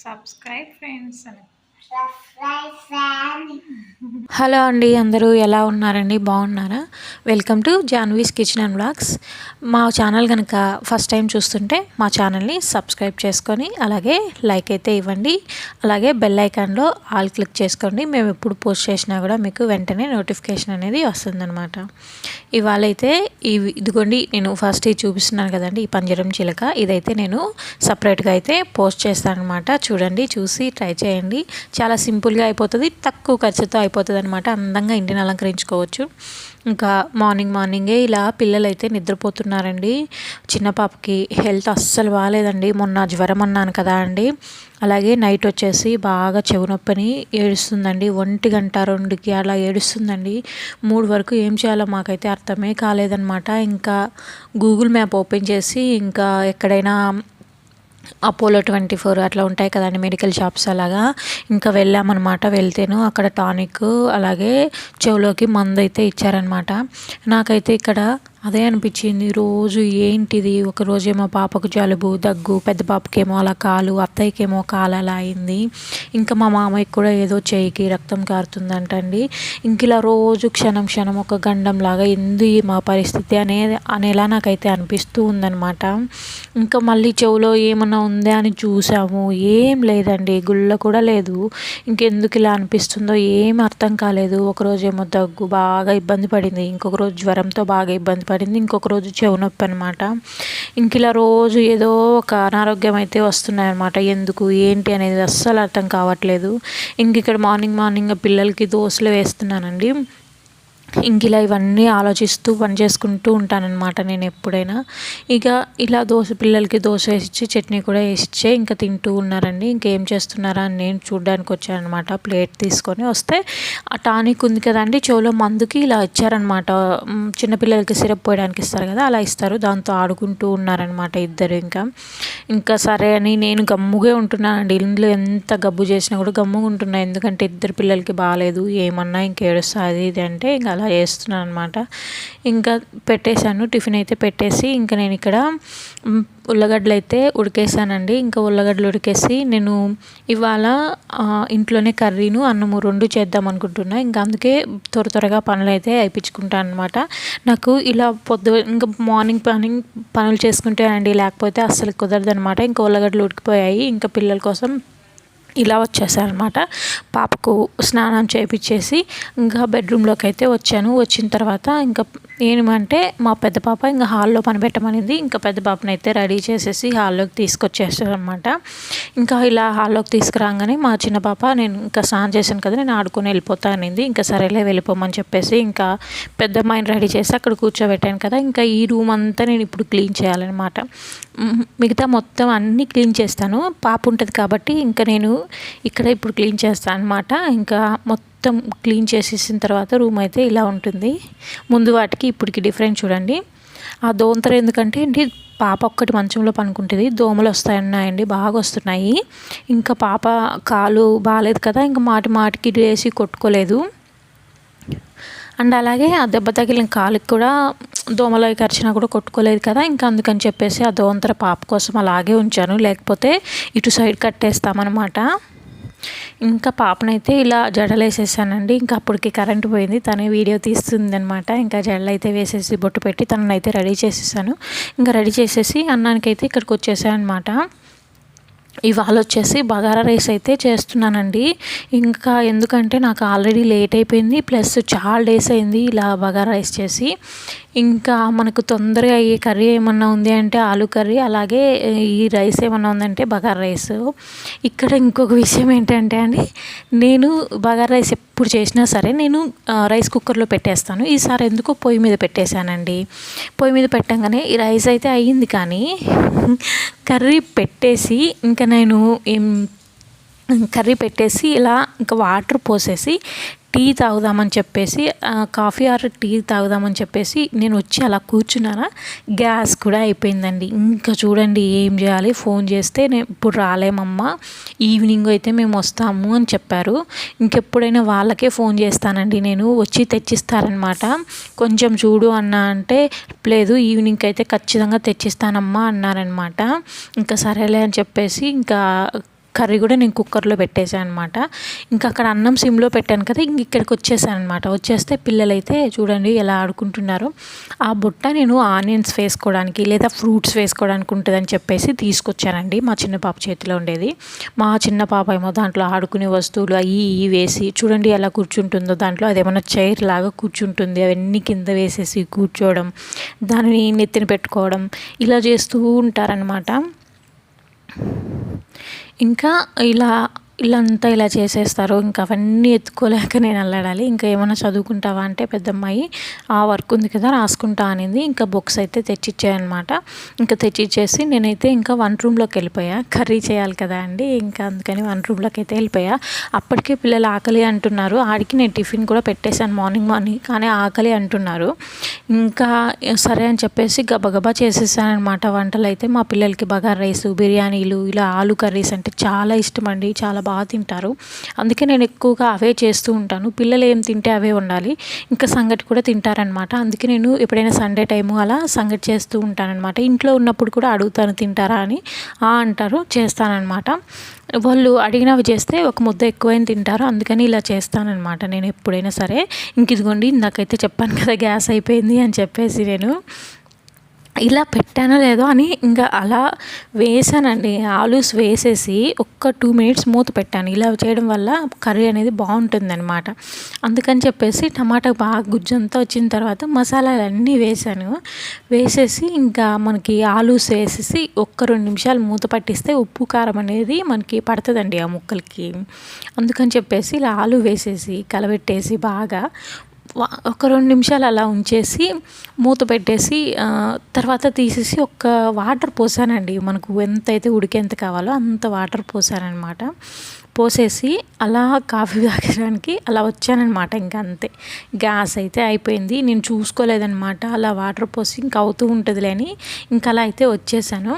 Subscribe friends అని. Hello అండి, అందరూ ఎలా ఉన్నారండి? బాగున్నారా? Welcome to Janvi's kitchen and vlogs. మా ఛానల్ కనుక ఫస్ట్ టైం చూస్తుంటే మా ఛానల్ని సబ్స్క్రైబ్ చేసుకొని అలాగే లైక్ అయితే ఇవ్వండి. అలాగే బెల్ ఐకాన్లో ఆల్ క్లిక్ చేసుకోండి. మేము ఎప్పుడు పోస్ట్ చేసినా కూడా మీకు వెంటనే నోటిఫికేషన్ అనేది వస్తుందన్నమాట. ఇవాళ అయితే ఇదిగోండి, నేను ఫస్ట్ ఇది చూపిస్తున్నాను కదండి, ఈ పంజరం చిలక. ఇదైతే నేను సపరేట్గా అయితే పోస్ట్ చేస్తాను అనమాట. చూడండి, చూసి ట్రై చేయండి. చాలా సింపుల్గా అయిపోతుంది, తక్కువ ఖర్చుతో అయిపోతుంది అనమాట. అందంగా ఇంటిని అలంకరించుకోవచ్చు. ఇంకా మార్నింగే ఇలా పిల్లలు అయితే నిద్రపోతున్నారండి. చిన్న పాపకి హెల్త్ అస్సలు బాగాలేదండి. మొన్న జ్వరం అన్నాను కదా అండి, అలాగే నైట్ వచ్చేసి బాగా చెవు నొప్పిని ఏడుస్తుందండి. 1 గంట 2కి అలా ఏడుస్తుందండి. 3 వరకు ఏం చేయాలో మాకైతే అర్థమే కాలేదన్నమాట. ఇంకా గూగుల్ మ్యాప్ ఓపెన్ చేసి ఇంకా ఎక్కడైనా అపోలో 24 అట్లా ఉంటాయి కదండి మెడికల్ షాప్స్, అలాగా ఇంకా వెళ్ళామన్నమాట. వెళ్తేను అక్కడ టానిక్ అలాగే చెవులోకి మందు అయితే ఇచ్చారనమాట. నాకైతే ఇక్కడ అదే అనిపించింది. రోజు ఏంటిది, ఒకరోజేమో పాపకు జలుబు దగ్గు, పెద్ద పాపకేమో అలా కాలు, అత్తయ్యకేమో కాలు అలా అయింది. ఇంకా మా మామయ్యకి కూడా ఏదో చేయికి రక్తం కారుతుందంటండి. ఇంక ఇలా రోజు క్షణం ఒక గండంలాగా ఎందు మా పరిస్థితి అనేలా నాకైతే అనిపిస్తూ ఉందన్నమాట. ఇంకా మళ్ళీ చెవులో ఏమన్నా ఉందా అని చూసాము, ఏం లేదండి, గుళ్ళ కూడా లేదు. ఇంకెందుకు ఇలా అనిపిస్తుందో ఏం అర్థం కాలేదు. ఒకరోజేమో దగ్గు బాగా ఇబ్బంది పడింది, ఇంకొక రోజు జ్వరంతో బాగా ఇబ్బంది పడింది, ఇంకొక రోజు చెవు నొప్పి అనమాట. ఇంక ఇలా రోజు ఏదో ఒక అనారోగ్యం అయితే వస్తున్నాయన్నమాట. ఎందుకు ఏంటి అనేది అస్సలు అర్థం కావట్లేదు. ఇంక ఇక్కడ మార్నింగ్ పిల్లలకి దోశలు వేస్తున్నానండి. ఇంక ఇలా ఇవన్నీ ఆలోచిస్తూ పని చేసుకుంటూ ఉంటానన్నమాట నేను ఎప్పుడైనా. ఇక ఇలా పిల్లలకి దోశ వేసిచ్చి చట్నీ కూడా వేసిచ్చే ఇంకా తింటూ ఉన్నారండి. ఇంకేం చేస్తున్నారా అని నేను చూడడానికి వచ్చానమాట. ప్లేట్ తీసుకొని వస్తే ఆ టానిక్ ఉంది కదండి చెవులో మందుకి, ఇలా ఇచ్చారనమాట. చిన్నపిల్లలకి సిరప్ పోయడానికి ఇస్తారు కదా, అలా ఇస్తారు. దాంతో ఆడుకుంటూ ఉన్నారనమాట ఇద్దరు. ఇంకా సరే అని నేను గమ్ముగే ఉంటున్నానండి. ఇంట్లో ఎంత గబ్బు చేసినా కూడా గమ్ముగా ఉంటున్నా, ఎందుకంటే ఇద్దరు పిల్లలకి బాగాలేదు, ఏమన్నా ఇంకేడుస్తా అది ఇది అంటే ఇంకా అలా చేస్తున్నాను అనమాట. ఇంకా పెట్టేశాను, టిఫిన్ అయితే పెట్టేసి ఇంకా నేను ఇక్కడ ఉల్లగడ్డలు అయితే ఉడికేసానండి. ఇంకా ఉల్లగడ్డలు ఉడికేసి నేను ఇవాళ ఇంట్లోనే కర్రీను అన్నము 2 చేద్దాం అనుకుంటున్నా. ఇంకా అందుకే త్వరగా పనులు అయితే అయిపించుకుంటాను అనమాట. నాకు ఇలా ఇంకా మార్నింగ్ పనులు చేసుకుంటే అండి, లేకపోతే అస్సలు కుదరదు అనమాట. ఇంకా ఉల్లగడ్డలు ఉడికిపోయాయి. ఇంకా పిల్లల కోసం ఇలా వచ్చేసానమాట. పాపకు స్నానం చేయించేసి ఇంకా బెడ్రూమ్లోకి అయితే వచ్చాను. వచ్చిన తర్వాత ఇంకా ఏమంటే మా పెద్ద పాప ఇంకా హాల్లో పని పెట్టమనింది. ఇంకా పెద్ద పాపని అయితే రెడీ చేసేసి హాల్లోకి తీసుకొచ్చేసాను అనమాట. ఇంకా ఇలా హాల్లోకి తీసుకురాగానే మా చిన్న పాప, నేను ఇంకా స్నానం చేశాను కదా, నేను ఆడుకొని వెళ్ళిపోతా అనింది. ఇంకా సరేలే వెళ్ళిపోమని చెప్పేసి ఇంకా పెద్ద అమ్మాయిని రెడీ చేసి అక్కడ కూర్చోబెట్టాను కదా. ఇంకా ఈ రూమ్ అంతా నేను ఇప్పుడు క్లీన్ చేయాలన్నమాట. మిగతా మొత్తం అన్నీ క్లీన్ చేస్తాను, పాప ఉంటుంది కాబట్టి. ఇంకా నేను ఇక్కడ ఇప్పుడు క్లీన్ చేస్తాను అనమాట. ఇంకా మొత్తం క్లీన్ చేసేసిన తర్వాత రూమ్ అయితే ఇలా ఉంటుంది. ముందు వాటికి ఇప్పటికి డిఫరెంట్ చూడండి. ఆ దోంతర ఎందుకంటే అండి, పాప ఒక్కటి మంచంలో పనుకుంటుంది, దోమలు వస్తున్నాయండి, బాగా వస్తున్నాయి. ఇంకా పాప కాలు బాగాలేదు కదా, ఇంకా మాటికి వేసి కొట్టుకోలేదు. అండ్ అలాగే ఆ దెబ్బ తగిలిన కాలుకి కూడా దోమలు కరిచినా కూడా కొట్టుకోలేదు కదా. ఇంకా అందుకని చెప్పేసి ఆ దోంతర పాప కోసం అలాగే ఉంచాను, లేకపోతే ఇటు సైడ్ కట్టేస్తామన్నమాట. ఇంకా పాపనైతే ఇలా జడలు వేసేసానండి. ఇంకా అప్పటికి కరెంట్ పోయింది, తనే వీడియో తీస్తుంది అనమాట. ఇంకా జడలు అయితే వేసేసి బొట్టు పెట్టి తననైతే రెడీ చేసేసాను. ఇంకా రెడీ చేసేసి అన్నానికైతే ఇక్కడికి వచ్చేసాను అనమాట. ఇవాళ వచ్చేసి బగారా రైస్ అయితే చేస్తున్నానండి. ఇంకా ఎందుకంటే నాకు ఆల్రెడీ లేట్ అయిపోయింది, ప్లస్ చాలా డేస్ అయింది ఇలా బగారా రైస్ చేసి. ఇంకా మనకు తొందరగా అయ్యే కర్రీ ఏమన్నా ఉంది అంటే ఆలు కర్రీ, అలాగే ఈ రైస్ ఏమన్నా ఉందంటే బగారా రైస్. ఇక్కడ ఇంకొక విషయం ఏంటంటే అండి, నేను బగారా రైస్ ఎప్పుడు చేసినా సరే నేను రైస్ కుక్కర్లో పెట్టేస్తాను. ఈసారి ఎందుకో పొయ్యి మీద పెట్టేశానండి. పొయ్యి మీద పెట్టంగానే ఈ రైస్ అయితే అయ్యింది, కానీ కర్రీ పెట్టేసి ఇంకా నేను కర్రీ పెట్టేసి ఇలా ఇంకా వాటర్ పోసేసి టీ తాగుదామని చెప్పేసి, కాఫీ ఆర్ టీ తాగుదామని చెప్పేసి నేను వచ్చి అలా కూర్చున్నానా, గ్యాస్ కూడా అయిపోయిందండి. ఇంకా చూడండి ఏం చేయాలి, ఫోన్ చేస్తే నేను ఇప్పుడు రాలేమమ్మా, ఈవినింగ్ అయితే మేము వస్తాము అని చెప్పారు. ఇంకెప్పుడైనా వాళ్ళకే ఫోన్ చేస్తానండి నేను, వచ్చి తెచ్చిస్తారనమాట. కొంచెం చూడు అన్నా అంటే లేదు, ఈవినింగ్కి అయితే ఖచ్చితంగా తెచ్చిస్తానమ్మా అన్నారనమాట. ఇంకా సరేలే అని చెప్పేసి ఇంకా కర్రీ కూడా నేను కుక్కర్లో పెట్టేశాను అనమాట. ఇంకా అక్కడ అన్నం సిమ్లో పెట్టాను కదా, ఇంక ఇక్కడికి వచ్చేసాను అనమాట. వచ్చేస్తే పిల్లలైతే చూడండి ఎలా ఆడుకుంటున్నారు. ఆ బుట్ట నేను ఆనియన్స్ వేసుకోవడానికి లేదా ఫ్రూట్స్ వేసుకోవడానికి ఉంటుందని చెప్పేసి తీసుకొచ్చానండి. మా చిన్న పాప చేతిలో ఉండేది. మా చిన్న పాప ఏమో దాంట్లో ఆడుకునే వస్తువులు అవి వేసి చూడండి ఎలా కూర్చుంటుందో. దాంట్లో అదేమన్నా చైర్ లాగా కూర్చుంటుంది. అవన్నీ కింద వేసేసి కూర్చోవడం, దానిని నెత్తిన పెట్టుకోవడం ఇలా చేస్తూ ఉంటారనమాట. ఇంకా ఇల్లంతా ఇలా చేసేస్తారు. ఇంకా అవన్నీ ఎత్తుకోలేక నేను అల్లాడాలి. ఇంకా ఏమైనా చదువుకుంటావా అంటే పెద్దమ్మాయి ఆ వర్క్ ఉంది కదా రాసుకుంటా అనింది. ఇంకా బుక్స్ అయితే తెచ్చిచ్చాయన్నమాట. ఇంకా తెచ్చిచ్చేసి నేనైతే ఇంకా వంట రూమ్లోకి వెళ్ళిపోయా. కర్రీ చేయాలి కదా అండి, ఇంకా అందుకని వంట రూమ్లోకి అయితే వెళ్ళిపోయా. అప్పటికే పిల్లలు ఆకలి అంటున్నారు. ఆడికి నేను టిఫిన్ కూడా పెట్టేశాను మార్నింగ్, కానీ ఆకలి అంటున్నారు. ఇంకా సరే అని చెప్పేసి గబగబా చేసేసాను అనమాట వంటలు అయితే. మా పిల్లలకి బగారా రైస్, బిర్యానీలు, ఇలా ఆలు కర్రీస్ అంటే చాలా ఇష్టం అండి. చాలా బాగా తింటారు. అందుకే నేను ఎక్కువగా అవే చేస్తూ ఉంటాను. పిల్లలు ఏం తింటే అవే ఉండాలి. ఇంకా సంగటి కూడా తింటారనమాట. అందుకే నేను ఎప్పుడైనా సండే టైము అలా సంగటి చేస్తూ ఉంటానన్నమాట. ఇంట్లో ఉన్నప్పుడు కూడా అడుగుతాను తింటారా అని. అంటారు, చేస్తానన్నమాట. వాళ్ళు అడిగినవి చేస్తే ఒక ముద్ద ఎక్కువైనా తింటారు. అందుకని ఇలా చేస్తానన్నమాట నేను ఎప్పుడైనా సరే. ఇంక ఇదిగోండి నాకైతే చెప్పాను కదా గ్యాస్ అయిపోయింది అని చెప్పేసి నేను ఇలా పెట్టానో లేదో అని ఇంకా అలా వేసానండి. ఆలూస్ వేసేసి ఒక్క 2 మినిట్స్ మూత పెట్టాను. ఇలా చేయడం వల్ల కర్రీ అనేది బాగుంటుంది అనమాట. అందుకని చెప్పేసి టమాటా బాగా గుజ్జంతా వచ్చిన తర్వాత మసాలాలన్నీ వేసాను. వేసేసి ఇంకా మనకి ఆలూస్ వేసేసి ఒక్క 2 నిమిషాలు మూత పట్టిస్తే ఉప్పు కారం అనేది మనకి పడుతుందండి ఆ ముక్కలకి. అందుకని చెప్పేసి ఇలా ఆలు వేసేసి కలబెట్టేసి బాగా ఒక 2 నిమిషాలు అలా ఉంచేసి మూత పెట్టేసి తర్వాత తీసేసి ఒక్క వాటర్ పోసానండి. మనకు ఎంతైతే ఉడికేంత కావాలో అంత వాటర్ పోసానన్నమాట. పోసేసి అలా కాఫీ తాగడానికి అలా వచ్చానన్నమాట. ఇంకా అంతే, గ్యాస్ అయితే అయిపోయింది. నేను చూసుకోలేదన్నమాట. అలా వాటర్ పోసి ఇంకా అవుతూ ఉంటుందిలే అని ఇంకా అలా అయితే వచ్చేసాను.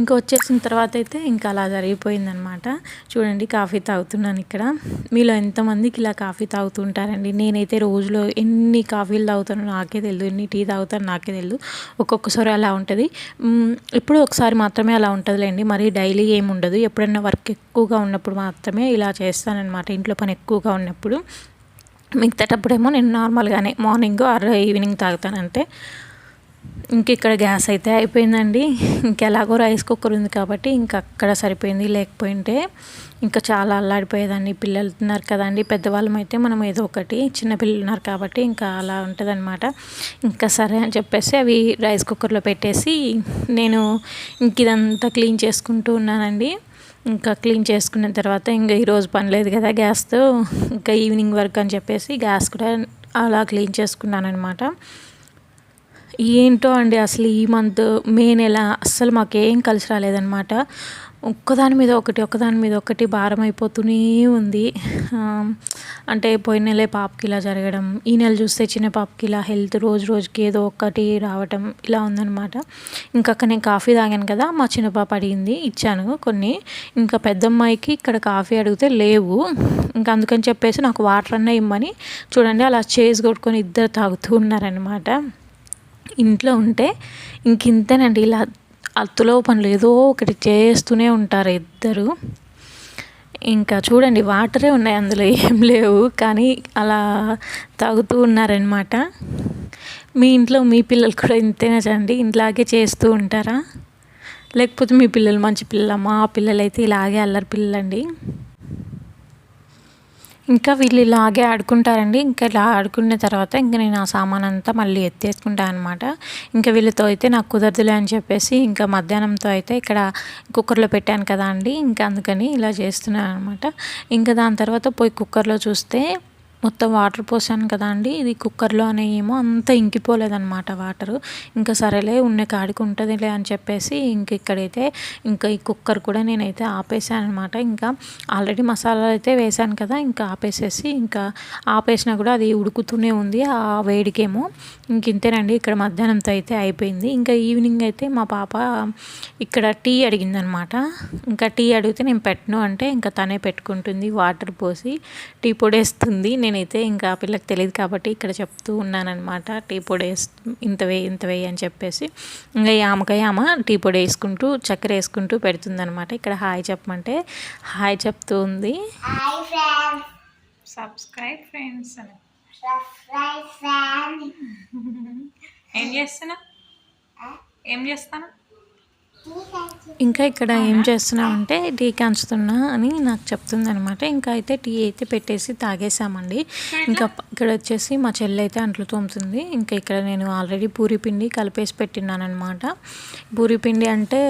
ఇంకా వచ్చేసిన తర్వాత అయితే ఇంకా అలా జరిగిపోయిందనమాట. చూడండి కాఫీ తాగుతున్నాను ఇక్కడ. మీలో ఎంతమందికి ఇలా కాఫీ తాగుతూ ఉంటారండి? నేనైతే రోజులో ఎన్ని కాఫీలు తాగుతానో నాకే తెలియదు, ఎన్ని టీ తాగుతానో నాకే తెలియదు. ఒక్కొక్కసారి అలా ఉంటుంది. ఇప్పుడు ఒకసారి మాత్రమే అలా ఉంటుందిలేండి, మరి డైలీ ఏమి ఉండదు. ఎప్పుడన్నా వర్క్ ఎక్కువగా ఉన్నప్పుడు మాత్రమే ఇలా చేస్తానన్నమాట, ఇంట్లో పని ఎక్కువగా ఉన్నప్పుడు. మిగతాటప్పుడేమో నేను నార్మల్గానే మార్నింగ్ ఆర్ ఈవినింగ్ తాగుతానంటే. ఇంక ఇక్కడ గ్యాస్ అయితే అయిపోయిందండి. ఇంకెలాగో రైస్ కుక్కర్ ఉంది కాబట్టి ఇంకా అక్కడ సరిపోయింది. లేకపోయింటే ఇంకా చాలా అల్లాడిపోయేదాన్ని. పిల్లలు ఉన్నారు కదండి, పెద్దవాళ్ళం అయితే మనం ఏదో ఒకటి, చిన్నపిల్లలు ఉన్నారు కాబట్టి ఇంకా అలా ఉంటుందన్నమాట. ఇంకా సరే అని చెప్పేసి అవి రైస్ కుక్కర్లో పెట్టేసి నేను ఇంక ఇదంతా క్లీన్ చేసుకుంటూ ఉన్నానండి. ఇంకా క్లీన్ చేసుకున్న తర్వాత ఇంకా ఈరోజు పని లేదు కదా గ్యాస్తో, ఇంకా ఈవినింగ్ వర్క్ అని చెప్పేసి గ్యాస్ కూడా అలా క్లీన్ చేసుకున్నానమాట. ఏంటో అండి అసలు ఈ మంత్ మే నెల అస్సలు మాకేం కలిసి రాలేదన్నమాట. ఒక్కదాని మీద ఒకటి భారం అయిపోతూనే ఉంది. అంటే పోయిన నెలే పాపకి ఇలా జరగడం, ఈ నెల చూస్తే చిన్న పాపకి ఇలా హెల్త్ రోజు రోజుకి ఏదో ఒకటి రావటం ఇలా ఉందన్నమాట. ఇంకా నేను కాఫీ తాగాను కదా, మా చిన్న పాప అడిగింది, ఇచ్చాను కొన్ని. ఇంకా పెద్దమ్మాయికి ఇక్కడ కాఫీ అడిగితే లేవు. ఇంకా అందుకని చెప్పేసి నాకు వాటర్ అన్నా ఇమ్మని చూడండి అలా చేసి కొట్టుకొని ఇద్దరు తాగుతూ ఉన్నారనమాట. ఇంట్లో ఉంటే ఇంతేనండి, ఇలా అత్తులో పనులు ఏదో ఒకటి చేస్తూనే ఉంటారు ఇద్దరు. ఇంకా చూడండి వాటరే ఉన్నాయి, అందులో ఏం లేవు, కానీ అలా తాగుతూ ఉన్నారనమాట. మీ ఇంట్లో మీ పిల్లలు కూడా ఇంతేనా చండి? ఇలాగే చేస్తూ ఉంటారా? లేకపోతే మీ పిల్లలు మంచి పిల్లల? మా పిల్లలు అయితే ఇలాగే అల్లరి పిల్లలండి. ఇంకా వీళ్ళు ఇలాగే ఆడుకుంటారండి. ఇంకా ఇలా ఆడుకున్న తర్వాత ఇంకా నేను ఆ సామాన్ అంతా మళ్ళీ ఎత్తేసుకుంటాను అనమాట. ఇంకా వీళ్ళతో అయితే నాకు కుదరదులే అని చెప్పేసి ఇంకా మధ్యాహ్నంతో అయితే ఇక్కడ కుక్కర్లో పెట్టాను కదా అండి, ఇంకా అందుకని ఇలా చేస్తున్నాను అనమాట. ఇంకా దాని తర్వాత పోయి కుక్కర్లో చూస్తే మొత్తం వాటర్ పోసాను కదా అండి, ఇది కుక్కర్లో ఏమో అంత ఇంకిపోలేదన్నమాట వాటరు. ఇంకా సరేలే ఉన్న కాడికి ఉంటుందిలే అని చెప్పేసి ఇక్కడైతే ఇంకా ఈ కుక్కర్ కూడా నేనైతే ఆపేసాను అనమాట. ఇంకా ఆల్రెడీ మసాలాలు అయితే వేసాను కదా, ఇంకా ఆపేసేసి ఇంకా ఆపేసినా కూడా అది ఉడుకుతూనే ఉంది ఆ వేడికేమో. ఇంతేనండి, ఇక్కడ మధ్యాహ్నంతో అయితే అయిపోయింది. ఇంకా ఈవినింగ్ అయితే మా పాప ఇక్కడ టీ అడిగిందనమాట. ఇంకా టీ అడిగితే నేను పెట్టను అంటే ఇంకా తనే పెట్టుకుంటుంది, వాటర్ పోసి టీ పొడి వేస్తుంది. నేనైతే ఇంకా ఆ పిల్లకి తెలియదు కాబట్టి ఇక్కడ చెప్తూ ఉన్నానన్నమాట. టీ పొడి ఇంత వేయి అని చెప్పేసి ఇంకా ఈ ఆమెకాయ ఆమె టీ పొడి వేసుకుంటూ చక్కెర వేసుకుంటూ పెడుతుందనమాట. ఇక్కడ హాయ్ చెప్పమంటే హాయ్ చెప్తూ ఉంది. సబ్స్క్రైబ్ ఫ్రెండ్స్ అని ఏం చేస్తాను ఇంకా ఇక్కడ ఏం చేస్తున్నామంటే టీ కాంచుతున్నా అని నాకు చెప్తుంది అనమాట. ఇంకా అయితే టీ అయితే పెట్టేసి తాగేసామండి. ఇంకా ఇక్కడ వచ్చేసి మా చెల్లి అయితే అంట్లు తోముతుంది. ఇంకా ఇక్కడ నేను ఆల్రెడీ పూరి పిండి కలిపేసి పెట్టినాను అనమాట. పూరి పిండి అంటే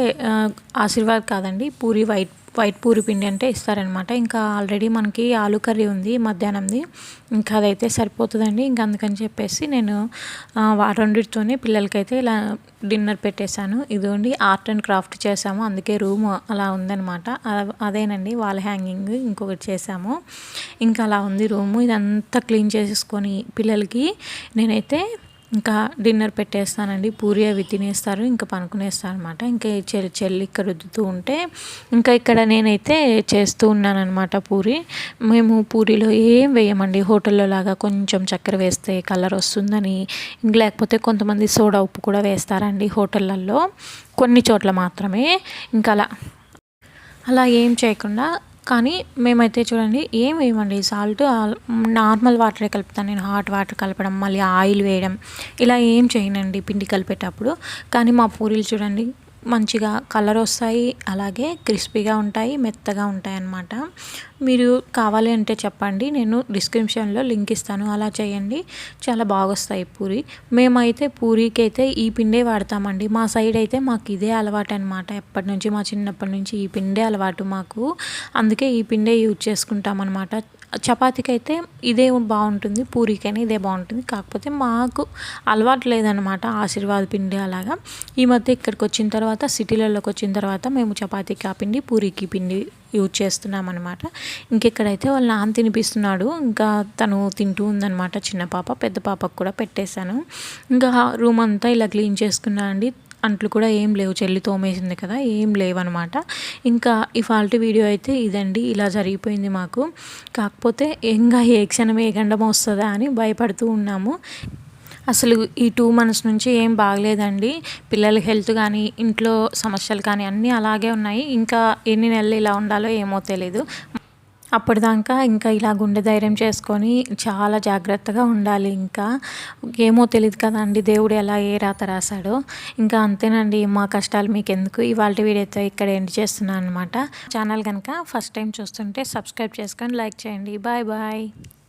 ఆశీర్వాద్ కాదండి, పూరి వైట్ పూరి పిండి అంటే ఇస్తారనమాట. ఇంకా ఆల్రెడీ మనకి ఆలు కర్రీ ఉంది మధ్యాహ్నంది, ఇంకా అదైతే సరిపోతుందండి. ఇంకా అందుకని చెప్పేసి నేను రెండిటితోనే పిల్లలకైతే ఇలా డిన్నర్ పెట్టేశాను. ఇదిగోండి ఆర్ట్ అండ్ క్రాఫ్ట్ చేసాము, అందుకే రూమ్ అలా ఉందనమాట. అదేనండి వాల్ హ్యాంగింగ్ ఇంకొకటి చేసాము. ఇంకా అలా ఉంది రూము. ఇదంతా క్లీన్ చేసేసుకొని పిల్లలకి నేనైతే ఇంకా డిన్నర్ పెట్టేస్తానండి. పూరి అవి తినేస్తారు, ఇంకా పనుకునేస్తారు అనమాట. ఇంకా చెల్లి ఇక్కడ రుద్దుతూ ఉంటే ఇంకా ఇక్కడ నేనైతే చేస్తూ ఉన్నానమాట పూరి. మేము పూరిలో ఏం వేయమండి, హోటల్లో లాగా కొంచెం చక్కెర వేస్తే కలర్ వస్తుందని, లేకపోతే కొంతమంది సోడా ఉప్పు కూడా వేస్తారండి హోటళ్ళల్లో, కొన్ని చోట్ల మాత్రమే. ఇంకా అలా ఏం చేయకుండా కానీ మేమైతే చూడండి ఏం వేయమండి, సాల్ట్ నార్మల్ వాటరే కలుపుతాను నేను. హాట్ వాటర్ కలపడం, మళ్ళీ ఆయిల్ వేయడం ఇలా ఏం చేయనండి పిండి కలిపేటప్పుడు. కానీ మా పూరీలు చూడండి మంచిగా కలర్ వస్తాయి, అలాగే క్రిస్పీగా ఉంటాయి, మెత్తగా ఉంటాయి అన్నమాట. మీరు కావాలి అంటే చెప్పండి, నేను డిస్క్రిప్షన్లో లింక్ ఇస్తాను, అలా చేయండి, చాలా బాగా వస్తాయి పూరి. మేమైతే పూరీకి అయితే ఈ పిండే వాడతామండి. మా సైడ్ అయితే మాకు ఇదే అలవాటు అనమాట. ఎప్పటి నుంచి మా చిన్నప్పటి నుంచి ఈ పిండే అలవాటు మాకు, అందుకే ఈ పిండే యూజ్ చేసుకుంటాం అనమాట. చపాతీకి అయితే ఇదే బాగుంటుంది, పూరీకైనా ఇదే బాగుంటుంది. కాకపోతే మాకు అలవాటు లేదనమాట ఆశీర్వాద్ పిండి అలాగా. ఈ మధ్య ఇక్కడికి వచ్చిన తర్వాత, సిటీలలోకి వచ్చిన తర్వాత మేము చపాతీకి ఆ పిండి, పూరీకి పిండి యూజ్ చేస్తున్నాం అనమాట. ఇంకెక్కడైతే వాళ్ళ నాన్న తినిపిస్తున్నాడు, ఇంకా తను తింటూ ఉందనమాట. చిన్న పాప, పెద్ద పాపకు కూడా పెట్టేశాను. ఇంకా రూమ్ అంతా ఇలా క్లీన్ చేసుకున్నా అండి. అంట్లు కూడా ఏం లేవు, చెల్లి తోమేసింది కదా, ఏం లేవన్నమాట. ఇంకా ఇవాల్టి వీడియో అయితే ఇదండి, ఇలా జరిగిపోయింది మాకు. కాకపోతే ఇంకా ఏ క్షణం ఏ గండం వస్తుందా అని భయపడుతూ ఉన్నాము. అసలు ఈ 2 months నుంచి ఏం బాగలేదండి. పిల్లల హెల్త్ కానీ, ఇంట్లో సమస్యలు కానీ అన్నీ అలాగే ఉన్నాయి. ఇంకా ఎన్ని నెలలు ఇలా ఉండాలో ఏమో తెలీదు. అప్పటిదాకా ఇంకా ఇలా గుండె ధైర్యం చేసుకొని చాలా జాగ్రత్తగా ఉండాలి. ఇంకా ఏమో తెలియదు కదండి, దేవుడు ఎలా ఏ రాత రాశాడో. ఇంకా అంతేనండి, మా కష్టాలు మీకు ఎందుకు. ఇవాళ వీడియోతో ఇక్కడ ఎండ్ చేస్తున్నాను అనమాట. ఛానల్ కనుక ఫస్ట్ టైం చూస్తుంటే సబ్స్క్రైబ్ చేసుకొని లైక్ చేయండి. Bye bye.